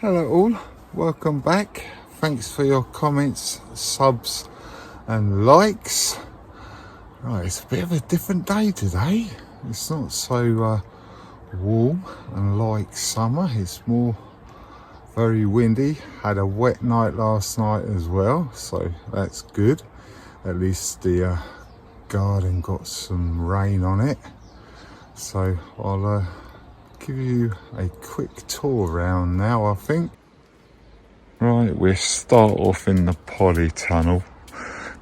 Hello all, welcome back. Thanks for your comments, subs and likes. Right, it's a bit of a different day today. It's not so warm and like summer. It's more very windy. Had a wet night last night as well, so that's good. At least the garden got some rain on it. So I'll give you a quick tour around now, I think. Right, we'll start off in the polytunnel.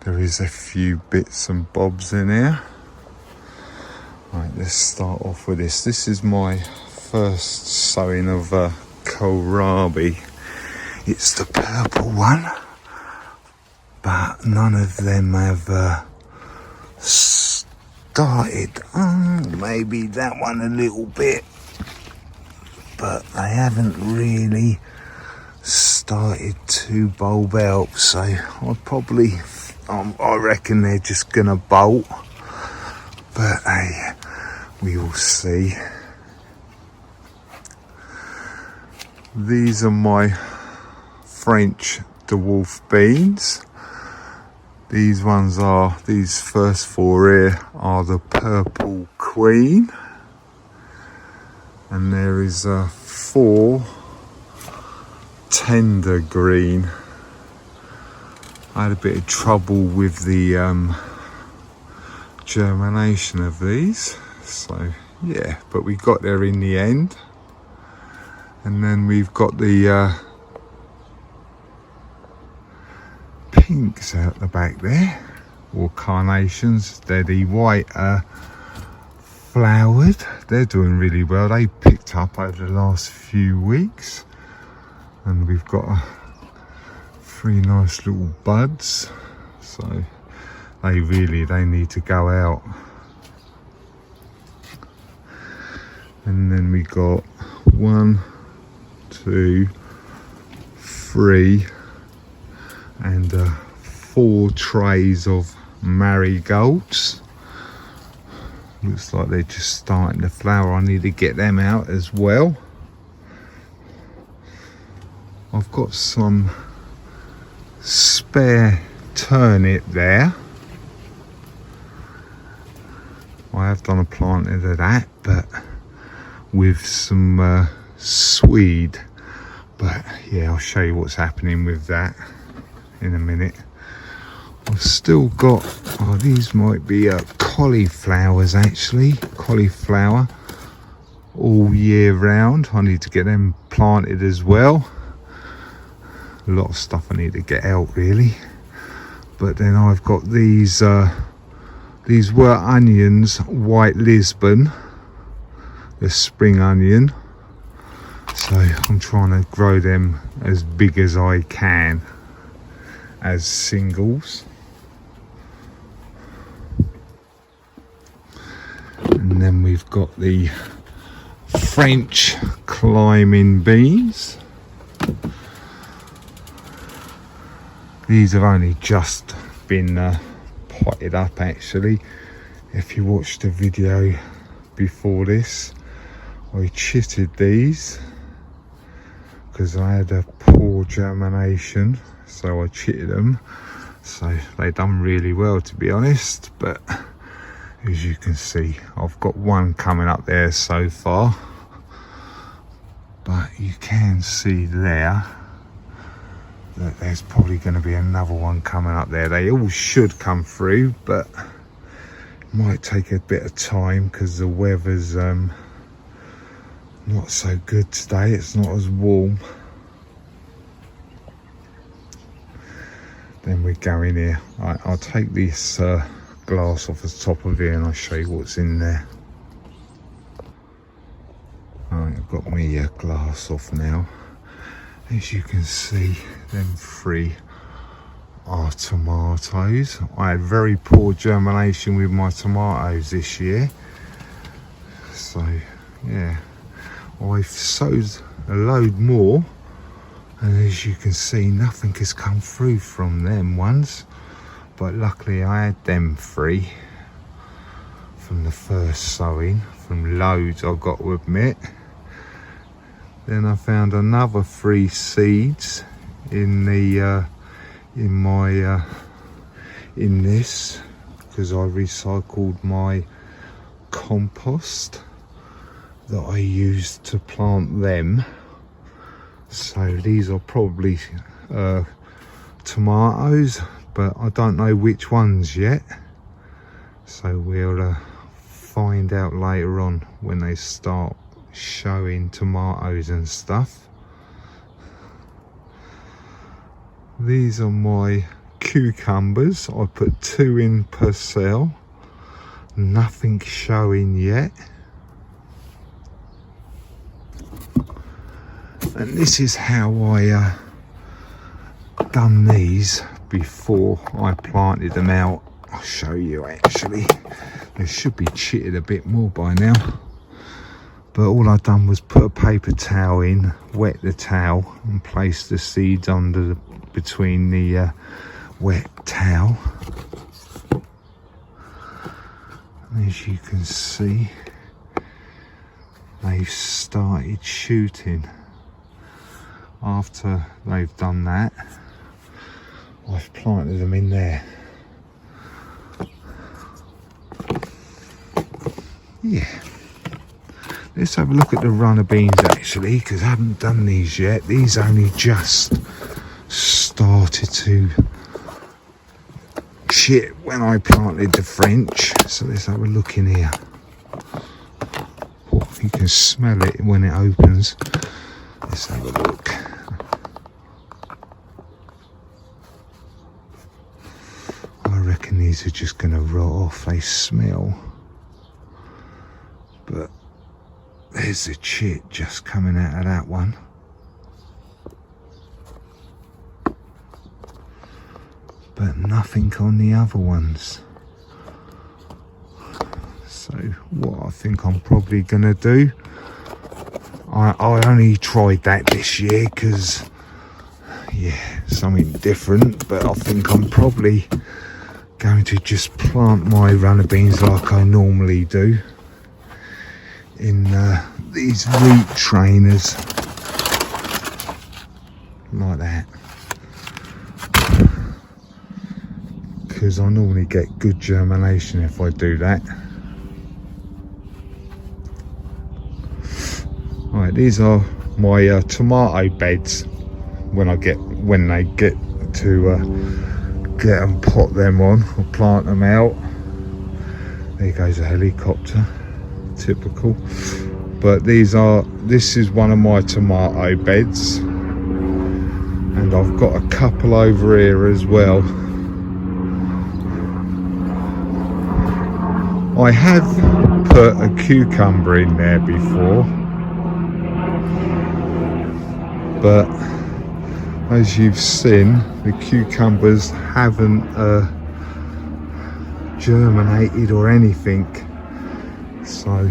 There is a few bits and bobs in here. Right, let's start off with this. This is my first sowing of kohlrabi. It's the purple one, but none of them have started. Maybe that one a little bit, but they haven't really started to bulb out, so I'll probably I reckon they're just gonna bolt, but hey, we will see. These are my French dwarf beans. These first four here are the purple queen, and there is four tender green. I had a bit of trouble with the germination of these, so yeah, but we got there in the end. And then we've got the pinks out the back there, or carnations. They're the white flowered. They're doing really well. They picked up over the last few weeks, and we've got three nice little buds, so they need to go out. And then we got 1, 2, 3 and 4 trays of marigolds. Looks like they're just starting to flower. I need to get them out as well. I've got some spare turnip there. I have done a planting of that, but with some swede. But yeah, I'll show you what's happening with that in a minute. I've still got, these might be cauliflowers actually. Cauliflower all year round. I need to get them planted as well. A lot of stuff I need to get out really. But then I've got these were onions, white Lisbon, the spring onion. So I'm trying to grow them as big as I can as singles. And then we've got the French climbing beans. These have only just been potted up actually. If you watched the video before this, I chitted these because I had a poor germination, so I chitted them. So they done really well, to be honest, but as you can see, I've got one coming up there so far, but you can see there that there's probably going to be another one coming up there. They all should come through, but it might take a bit of time because the weather's not so good today. It's not as warm. Then we go in here. Right, I'll take this glass off the top of here and I'll show you what's in there. Alright, I've got my glass off now. As you can see, them 3 are tomatoes. I had very poor germination with my tomatoes this year, so yeah, I've sowed a load more, and as you can see, nothing has come through from them ones, but luckily I had them 3 from the first sowing, from loads, I've got to admit. Then I found another 3 seeds in the in this, because I recycled my compost that I used to plant them. So these are probably tomatoes, but I don't know which ones yet. So we'll find out later on when they start showing tomatoes and stuff. These are my cucumbers. I put 2 in per cell. Nothing showing yet. And this is how I done these before I planted them out. I'll show you actually. They should be chitted a bit more by now. But all I've done was put a paper towel in, wet the towel and place the seeds between the wet towel. And as you can see, they've started shooting. After they've done that, I've planted them in there. Yeah. Let's have a look at the runner beans actually, because I haven't done these yet. These only just started to shit when I planted the French. So let's have a look in here. Oh, you can smell it when it opens. Let's have a look. I reckon these are just going to rot off. They smell. But there's the chit just coming out of that one. But nothing on the other ones. So what I think I'm probably going to do, I only tried that this year because, yeah, something different. But I think I'm probably going to just plant my runner beans like I normally do in these root trainers like that, because I normally get good germination if I do that. Right, these are my tomato beds when they get to get and pot them on or plant them out. There goes a helicopter. Typical. But this is one of my tomato beds, and I've got a couple over here as well. I have put a cucumber in there before, but as you've seen, the cucumbers haven't germinated or anything. So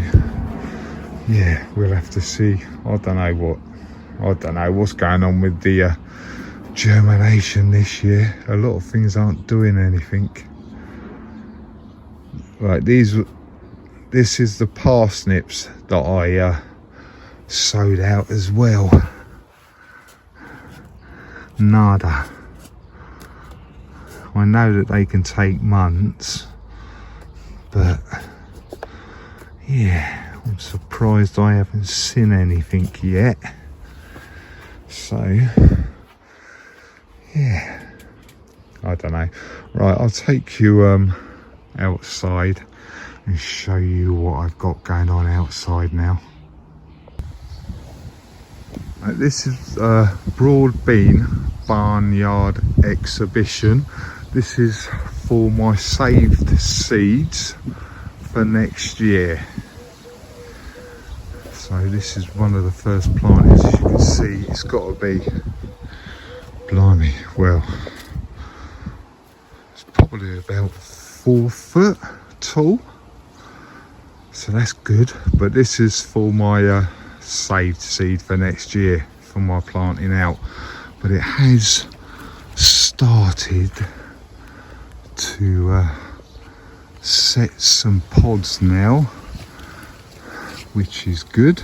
yeah, we'll have to see. I don't know what's going on with the germination this year. A lot of things aren't doing anything. Right, this is the parsnips that I sowed out as well. Nada. I know that they can take months, but yeah, I'm surprised I haven't seen anything yet. So yeah, I don't know. Right, I'll take you outside and show you what I've got going on outside now. This is a broad bean barnyard exhibition. This is for my saved seeds for next year. So this is one of the first plantings. As you can see, it's got to be, blimey, well, it's probably about 4 foot tall, so that's good. But this is for my saved seed for next year for my planting out. But it has started to set some pods now, which is good.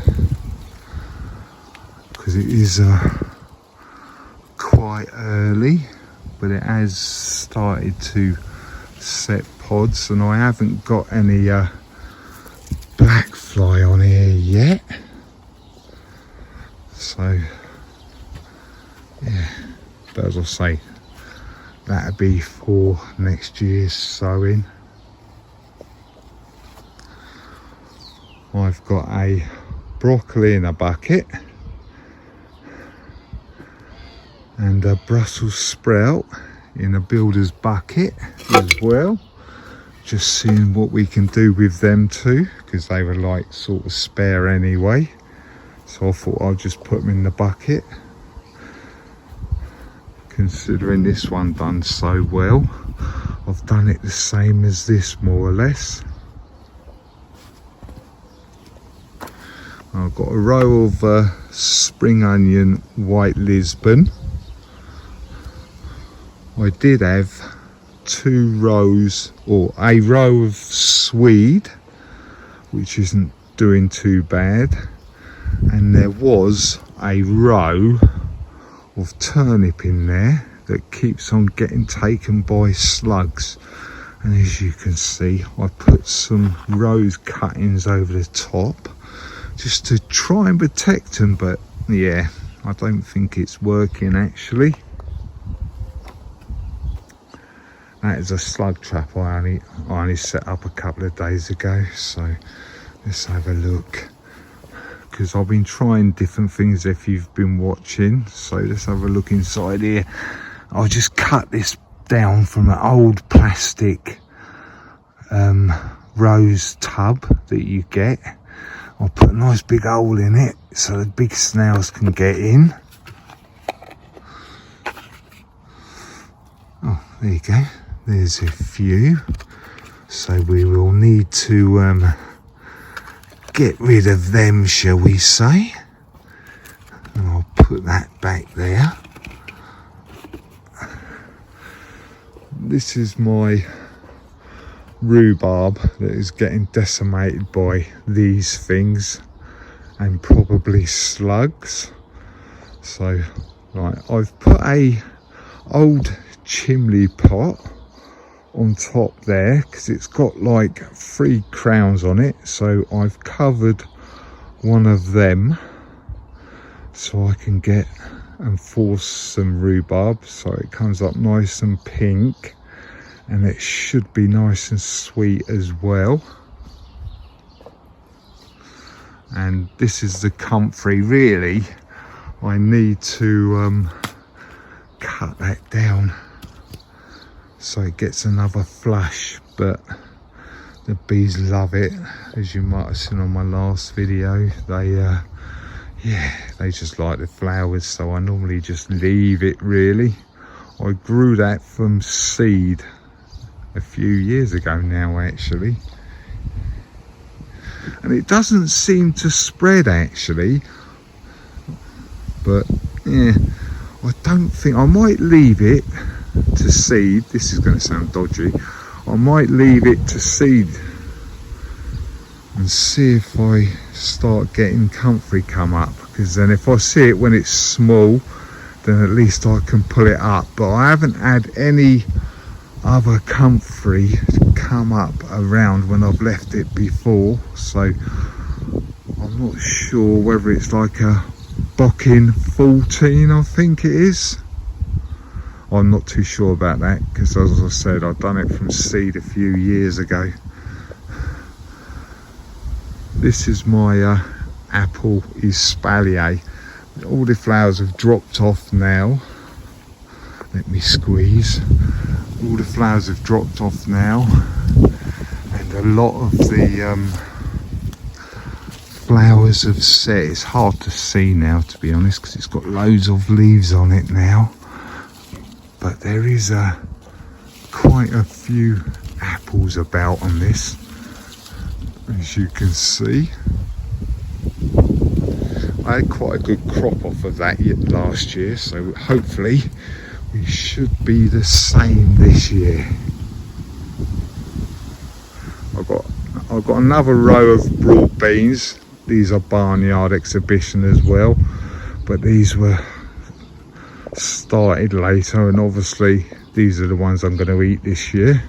because it is quite early, but it has started to set pods, and I haven't got any black fly on here yet, so yeah, but as I say, that'll be for next year's sowing. I've got a broccoli in a bucket and a Brussels sprout in a builder's bucket as well. Just seeing what we can do with them too, because they were like sort of spare anyway. So I thought I'll just put them in the bucket. Considering this one done so well, I've done it the same as this more or less. I've got a row of spring onion white Lisbon. I did have 2 rows, or a row of swede, which isn't doing too bad, and there was a row of turnip in there that keeps on getting taken by slugs. And as you can see, I put some rose cuttings over the top just to try and protect them, but yeah, I don't think it's working actually. That is a slug trap I only set up a couple of days ago, so let's have a look, because I've been trying different things if you've been watching. So let's have a look inside here. I'll just cut this down from an old plastic rose tub that you get. I'll put a nice big hole in it so the big snails can get in. Oh, there you go. There's a few. So we will need to get rid of them, shall we say. And I'll put that back there. This is my rhubarb that is getting decimated by these things and probably slugs. So right, I've put a old chimney pot on top there because it's got like 3 crowns on it, so I've covered one of them so I can get and force some rhubarb so it comes up nice and pink, and it should be nice and sweet as well. And this is the comfrey. Really, I need to cut that down so it gets another flush, but the bees love it, as you might have seen on my last video. They just like the flowers, so I normally just leave it really. I grew that from seed a few years ago now actually, and it doesn't seem to spread actually, but yeah, I don't think, I might leave it to seed. This is going to sound dodgy. I might leave it to seed and see if I start getting comfrey come up, because then if I see it when it's small, then at least I can pull it up. But I haven't had any other comfrey come up around when I've left it before, so I'm not sure whether it's like a Bockin 14, I think it is. I'm not too sure about that, because as I said, I've done it from seed a few years ago. This is my apple espalier. All the flowers have dropped off now. Let me squeeze. All the flowers have dropped off now, and a lot of the flowers have set. It's hard to see now, to be honest, because it's got loads of leaves on it now. But there is quite a few apples about on this, as you can see. I had quite a good crop off of that last year, so hopefully we should be the same this year. I've got another row of broad beans. These are barnyard exhibition as well, but these were started later, and obviously these are the ones I'm going to eat this year.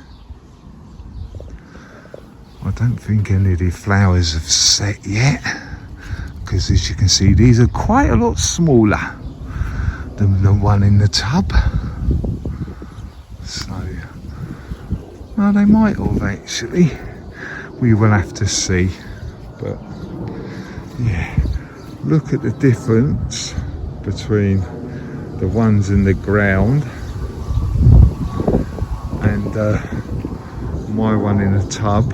I don't think any of the flowers have set yet, because as you can see these are quite a lot smaller than the one in the tub. So, well, they might have actually. We will have to see. But yeah, look at the difference between the ones in the ground and my one in the tub.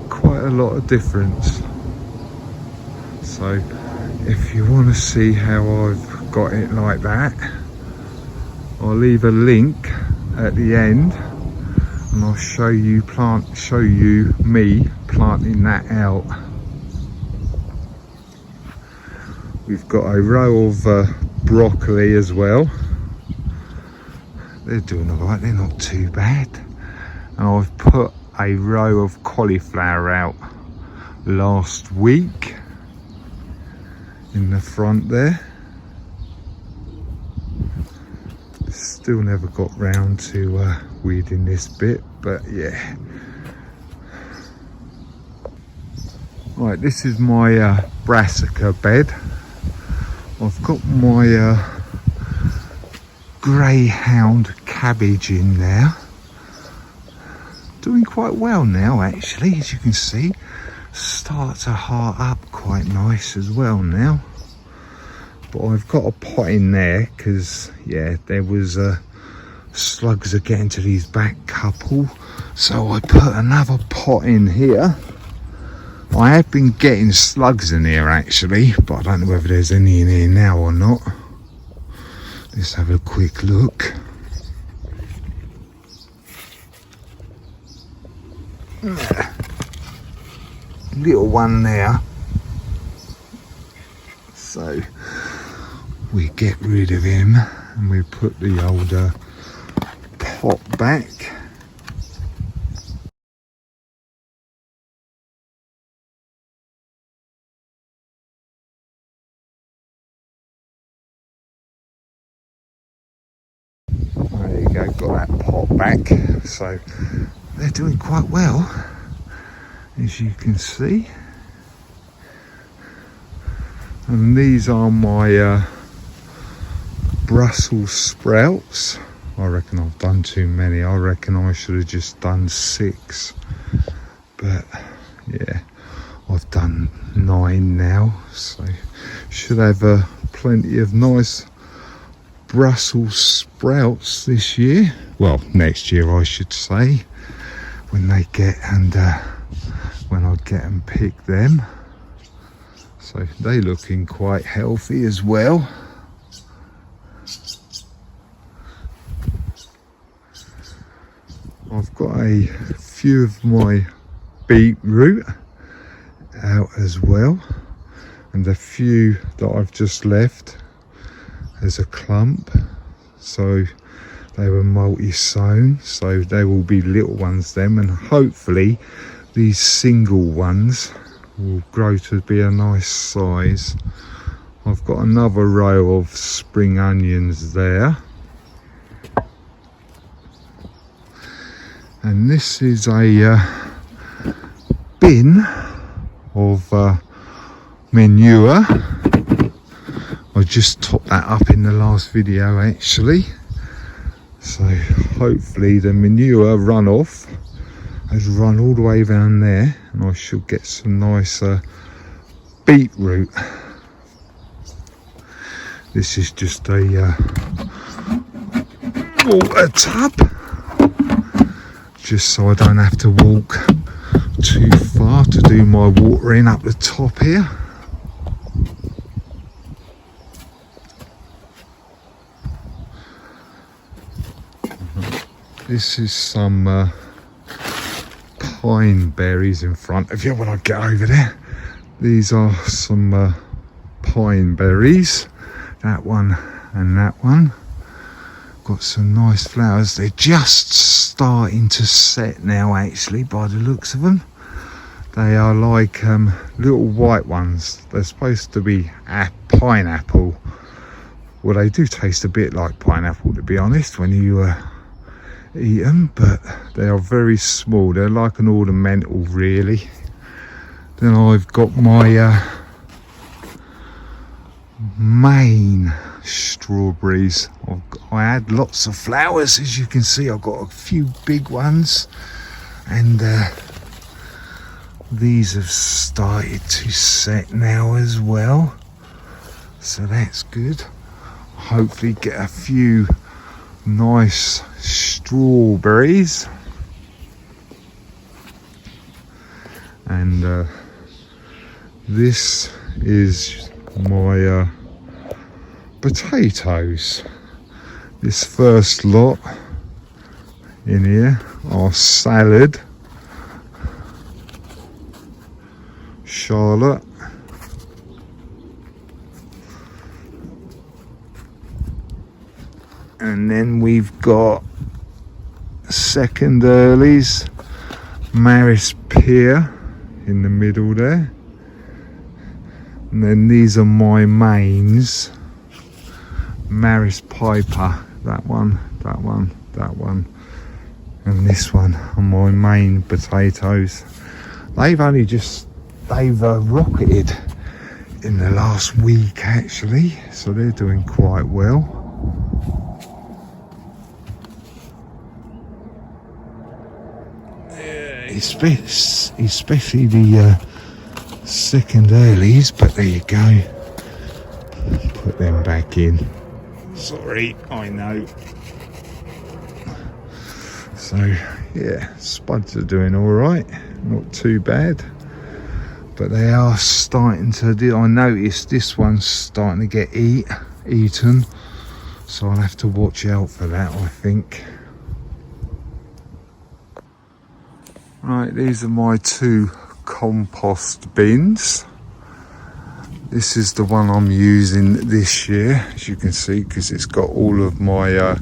Quite a lot of difference. So if you want to see how I've got it like that, I'll leave a link at the end and I'll show you me planting that out. We've got a row of broccoli as well. They're doing alright, they're not too bad. And I've put a row of cauliflower out last week in the front there. Still never got round to weeding this bit, but yeah. Right, this is my brassica bed. I've got my greyhound cabbage in there. Doing quite well now actually, as you can see. Start to heart up quite nice as well now. But I've got a pot in there because yeah, there was slugs are getting to these back couple, so I put another pot in here. I have been getting slugs in here actually, but I don't know whether there's any in here now or not. Let's have a quick look. Little one there, so we get rid of him and we put the older pot back. There you go, got that pot back. So they're doing quite well, as you can see. And these are my Brussels sprouts. I reckon I've done too many. I reckon I should have just done 6. But yeah, I've done 9 now. So should have plenty of nice Brussels sprouts this year. Well, next year I should say, when they get and when I get and pick them. So they looking quite healthy as well. I've got a few of my beetroot out as well, and a few that I've just left as a clump. So they were multi-sown, so they will be little ones then, and hopefully these single ones will grow to be a nice size. I've got another row of spring onions there, and this is a bin of manure. I just topped that up in the last video actually, so hopefully the manure runoff has run all the way down there and I should get some nice beetroot. This is just a water tub, just so I don't have to walk too far to do my watering up the top here. This is some pine berries in front of you when I get over there. These are some pine berries, that one and that one. Got some nice flowers. They're just starting to set now actually, by the looks of them. They are like little white ones. They're supposed to be pineapple. Well, they do taste a bit like pineapple, to be honest, when you eat them, but they are very small. They're like an ornamental, really. Then I've got my Maine strawberries. I had lots of flowers, as you can see. I've got a few big ones, and these have started to set now as well, so that's good. Hopefully get a few nice strawberries. And this is my potatoes. This first lot in here are salad, Charlotte, and then we've got second earlies, Maris Pear in the middle there, and then these are my mains, Maris Piper, that one, that one, that one, and this one are my main potatoes. They've rocketed in the last week actually, so they're doing quite well. Especially the second earlies, but there you go. Put them back in. Sorry, I know. So yeah, spuds are doing all right, not too bad, but they are starting to do. I noticed this one's starting to get eaten, so I'll have to watch out for that, I think. Right, these are my two compost bins. This is the one I'm using this year, as you can see, because it's got all of my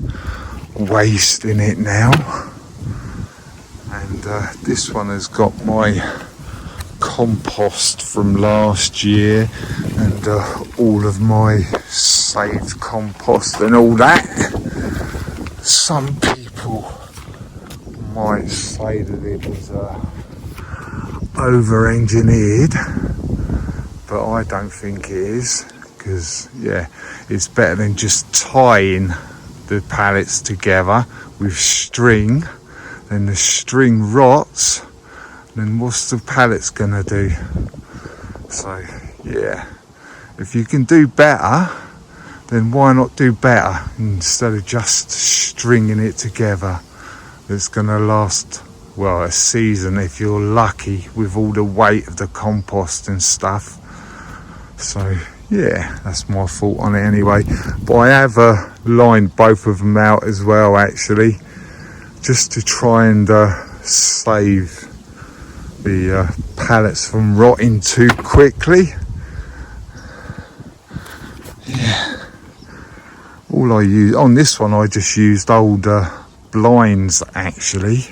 waste in it now. And this one has got my compost from last year, and all of my saved compost and all that. Some people might say that it was over-engineered, but I don't think it is, because yeah, it's better than just tying the pallets together with string. Then the string rots, then what's the pallets gonna do? So yeah, if you can do better, then why not do better instead of just stringing it together? It's gonna last, well, a season if you're lucky, with all the weight of the compost and stuff. So yeah, that's my fault on it anyway. But I have lined both of them out as well, actually, just to try and save the pallets from rotting too quickly. Yeah. All I use on this one, I just used old blinds actually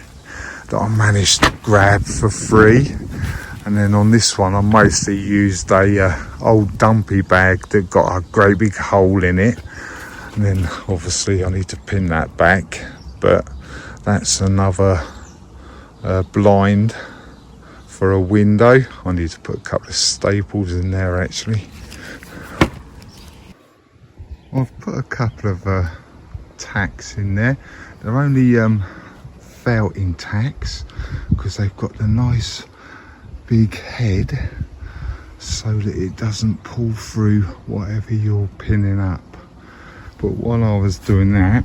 that I managed to grab for free, and then on this one I mostly used a old dumpy bag that got a great big hole in it, and then obviously I need to pin that back, but that's another blind for a window. I need to put a couple of staples in there actually. I've put a couple of tacks in there. They're only felting tacks because they've got the nice big head so that it doesn't pull through whatever you're pinning up. But while I was doing that,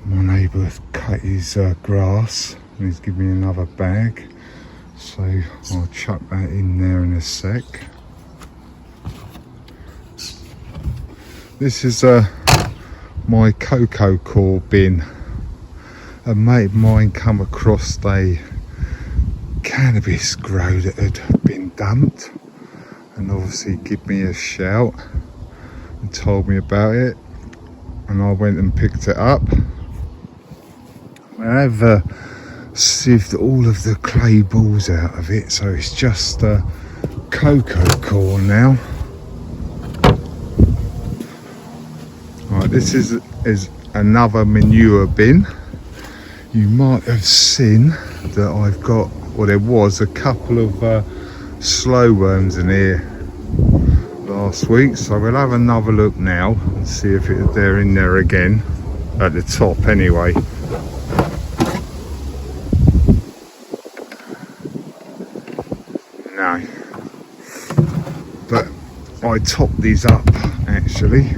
my neighbour cut his grass and he's given me another bag, so I'll chuck that in there in a sec. This is my cocoa core bin. A mate of mine come across a cannabis grow that had been dumped, and obviously give me a shout and told me about it, and I went and picked it up. I have sieved all of the clay balls out of it, so it's just cocoa corn now. Right, this is another manure bin. You might have seen that I've got, or there was a couple of slow worms in here last week, so we'll have another look now and see if they're in there again, at the top anyway. No, but I topped these up actually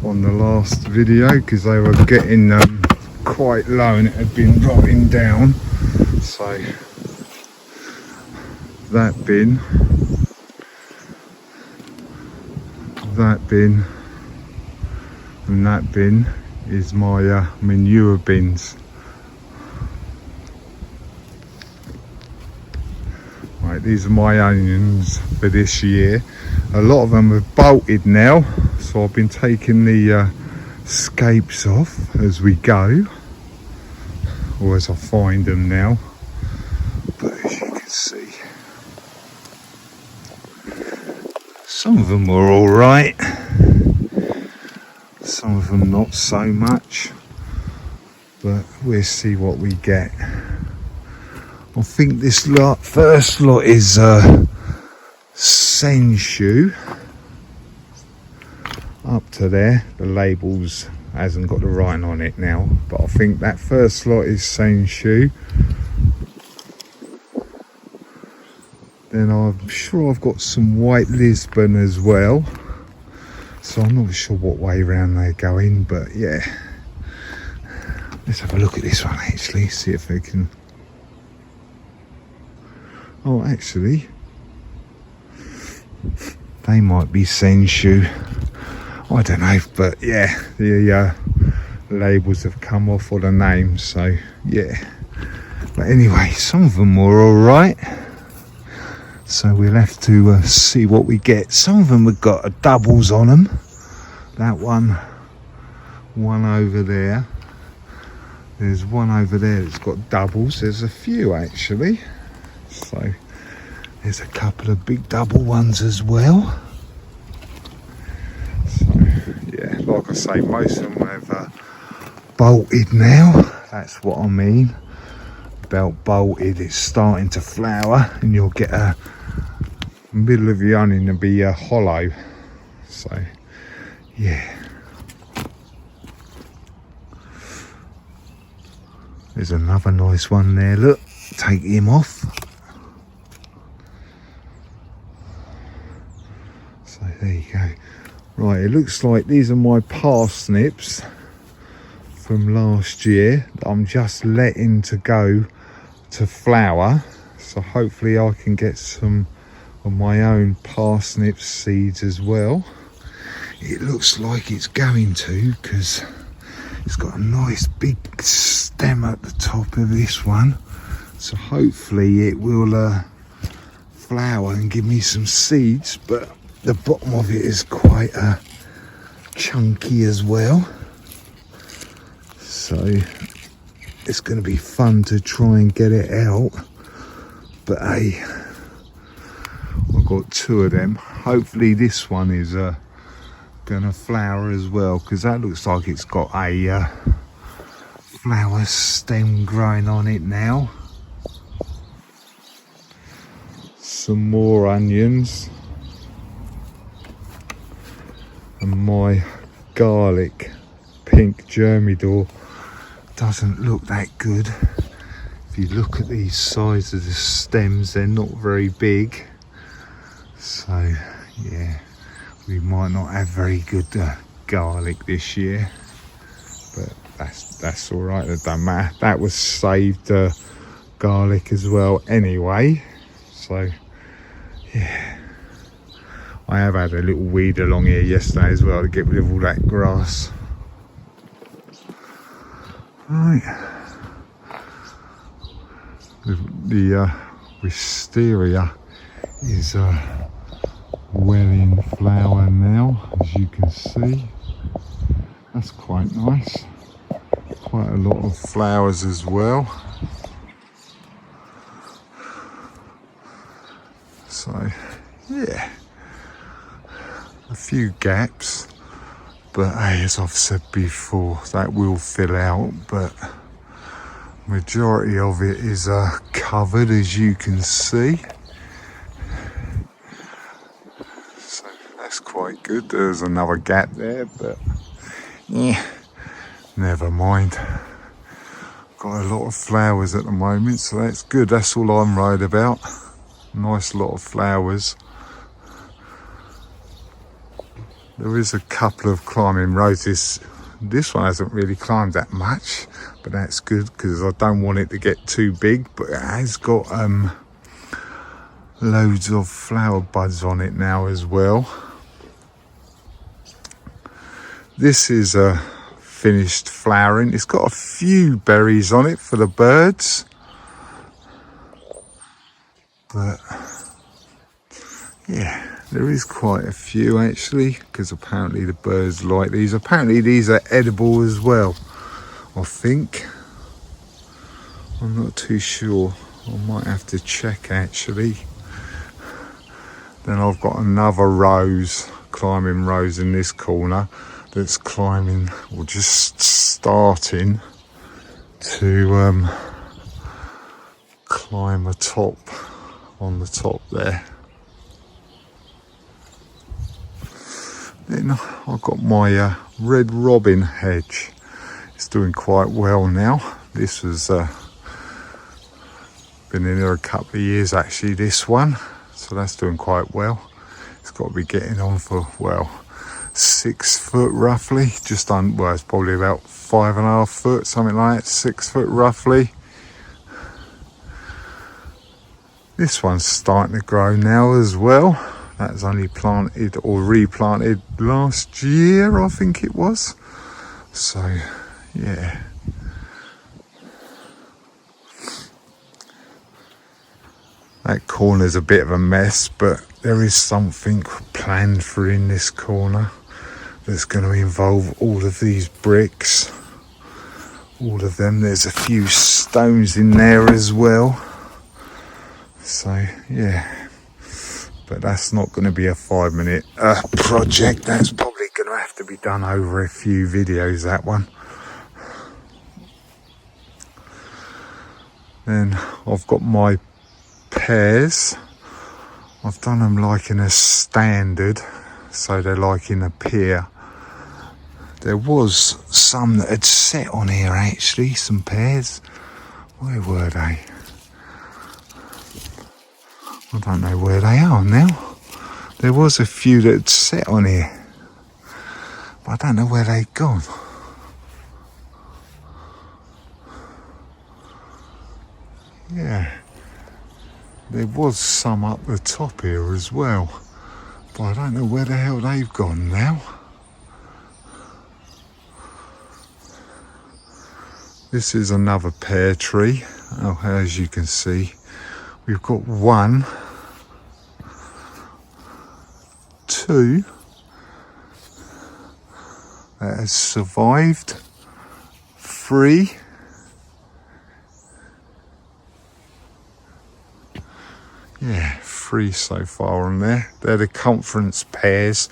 on the last video because they were getting quite low and it had been rotting down. So that bin, and that bin is my manure bins. Right, these are my onions for this year. A lot of them have bolted now, so I've been taking the scapes off as we go, or as I find them now. But as you can see, some of them were all right, some of them not so much, but we'll see what we get. I think this first lot is Senshu. Up to there, the labels hasn't got the writing on it now, but I think that first lot is Senshu. Then I'm sure I've got some White Lisbon as well, so I'm not sure what way round they're going, but yeah. Let's have a look at this one actually, see if they can... Oh, actually, they might be Senshu. I don't know, but yeah, the labels have come off, or the names, so yeah. But anyway, some of them were all right, so we'll have to see what we get. Some of them have got doubles on them. That one over there. There's one over there that's got doubles. There's a few actually. So there's a couple of big double ones as well. So yeah, like I say, most of them have bolted now. That's what I mean about bolted. It's starting to flower and you'll get a middle of your onion to be hollow. So yeah, there's another nice one there, look, take him off. So there you go. Right, it looks like these are my parsnips from last year that I'm just letting to go to flower, so hopefully I can get some of my own parsnip seeds as well. It looks like it's going to, because it's got a nice big stem at the top of this one, so hopefully it will flower and give me some seeds. But the bottom of it is quite chunky as well, so it's going to be fun to try and get it out. But hey, I've got two of them. Hopefully this one is going to flower as well, because that looks like it's got a flower stem growing on it now. Some more onions. And my garlic pink germidor doesn't look that good. If you look at these sides of the stems, they're not very big. So yeah, we might not have very good garlic this year, but that's all right. It doesn't matter. That was saved garlic as well anyway. So yeah. I have had a little weed along here yesterday as well to get rid of all that grass. Right. The wisteria is well in flower now, as you can see. That's quite nice. Quite a lot of flowers as well. So yeah, a few gaps, but hey, as I've said before, that will fill out, but majority of it is covered, as you can see. So that's quite good. There's another gap there, but yeah, never mind. Got a lot of flowers at the moment, so that's good. That's all I'm worried about. Nice lot of flowers. There is a couple of climbing roses. This one hasn't really climbed that much, but that's good because I don't want it to get too big, but it has got loads of flower buds on it now as well. This is a finished flowering. It's got a few berries on it for the birds, but yeah, there is quite a few actually, because apparently the birds like these. Apparently these are edible as well, I think. I'm not too sure. I might have to check actually. Then I've got another rose, climbing rose in this corner, that's climbing, or just starting to climb a top on the top there. Then I've got my red robin hedge. It's doing quite well now. This was been in there a couple of years actually, this one, so that's doing quite well. It's got to be getting on for, well, 6 foot roughly, just on, well, it's probably about 5.5 foot, something like that, 6 foot roughly. This one's starting to grow now as well. That was only planted or replanted last year, I think it was. So yeah, that corner's a bit of a mess, but there is something planned for in this corner that's going to involve all of these bricks, all of them. There's a few stones in there as well. So yeah, but that's not going to be a 5-minute project. That's probably going to have to be done over a few videos, that one. Then I've got my pears. I've done them like in a standard, so they're like in a pier. There was some that had set on here actually, some pears. Where were they? I don't know where they are now. There was a few that had set on here, but I don't know where they've gone. Yeah, there was some up the top here as well, but I don't know where the hell they've gone now. This is another pear tree. Oh, as you can see, we've got 1, 2 that has survived, 3, yeah, 3 so far on there. They're the conference pears,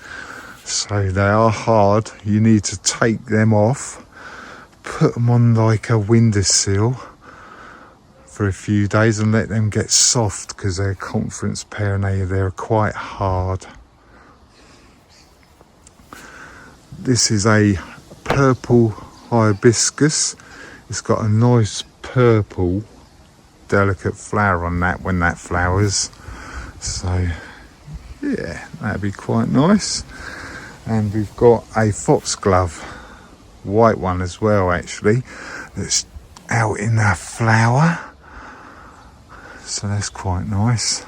so they are hard. You need to take them off, put them on like a windowsill for a few days and let them get soft, because they're conference pear and they're quite hard. This is a purple hibiscus. It's got a nice purple delicate flower on that when that flowers, so yeah, that'd be quite nice. And we've got a foxglove, white one as well actually, that's out in a flower, so that's quite nice.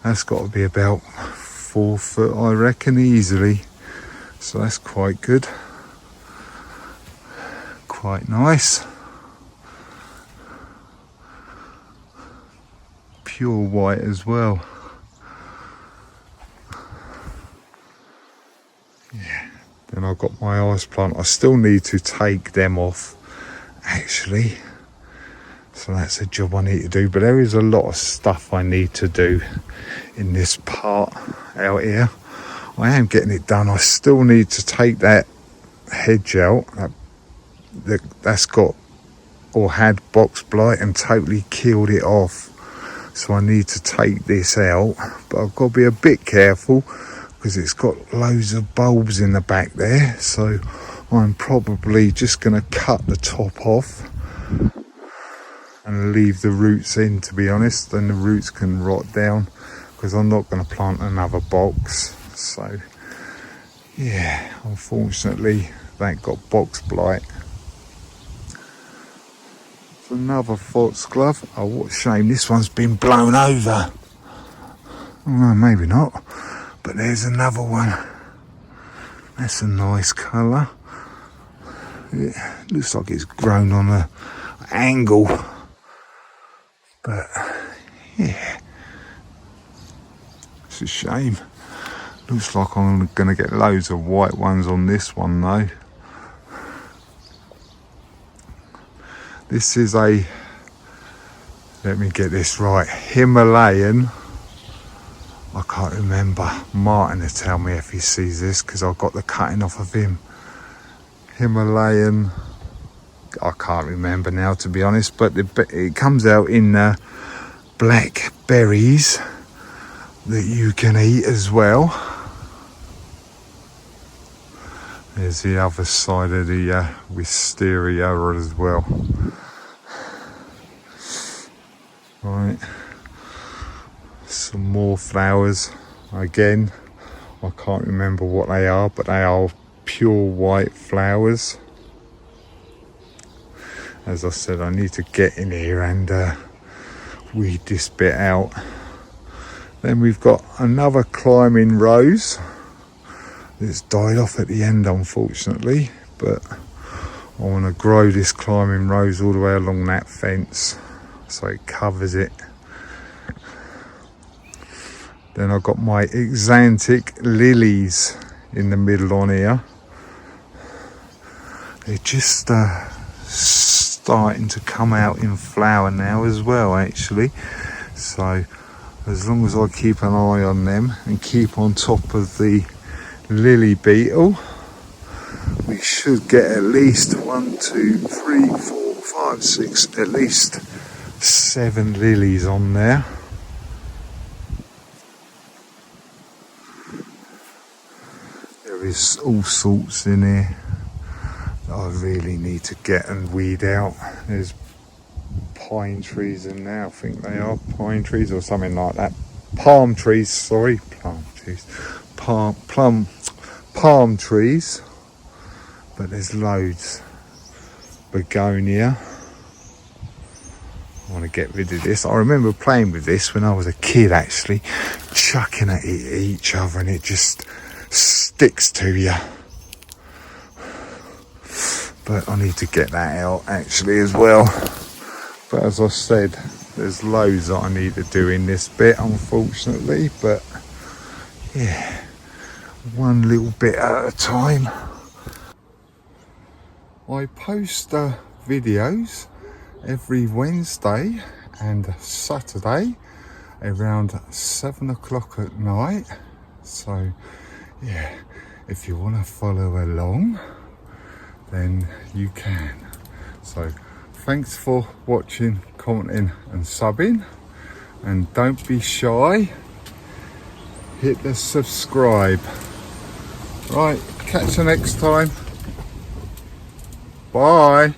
That's got to be about 4 foot I reckon easily, so that's quite good, quite nice. Pure white as well. Yeah. Then I've got my ice plant. I still need to take them off actually. So that's a job I need to do, but there is a lot of stuff I need to do in this part out here. I am getting it done. I still need to take that hedge out that's got or had box blight and totally killed it off. So I need to take this out, but I've got to be a bit careful because it's got loads of bulbs in the back there. So I'm probably just going to cut the top off and leave the roots in, to be honest. Then the roots can rot down because I'm not going to plant another box. So yeah, unfortunately that got box blight. It's another foxglove. Oh, what a shame, this one's been blown over. Well, maybe not, but there's another one. That's a nice colour. It looks like it's grown on an angle, but yeah, it's a shame. Looks like I'm going to get loads of white ones on this one though. This is a, let me get this right, Himalayan. I can't remember. Martin will tell me if he sees this because I've got the cutting off of him. Himalayan, I can't remember now, to be honest, but it comes out in black berries that you can eat as well. There's the other side of the wisteria as well. Right, some more flowers. Again, I can't remember what they are, but they are pure white flowers. As I said, I need to get in here and weed this bit out. Then we've got another climbing rose. It's died off at the end, unfortunately, but I want to grow this climbing rose all the way along that fence so it covers it. Then I've got my exantic lilies in the middle on here. They're just starting to come out in flower now as well, actually. So as long as I keep an eye on them and keep on top of the lily beetle, we should get at least 1, 2, 3, 4, 5, 6, at least 7 lilies on there. There is all sorts in here that I really need to get and weed out. There's pine trees in there, I think they are pine trees or something like that. Palm trees, sorry, palm trees. Palm trees, but there's loads. Begonia. I want to get rid of this. I remember playing with this when I was a kid, actually, chucking at each other, and it just sticks to you. But I need to get that out actually as well. But as I said, there's loads that I need to do in this bit, unfortunately, but yeah, one little bit at a time. I post videos every Wednesday and Saturday around 7 o'clock at night. So yeah, if you want to follow along, then you can. So thanks for watching, commenting and subbing, and don't be shy, hit the subscribe. Right, catch you next time. Bye.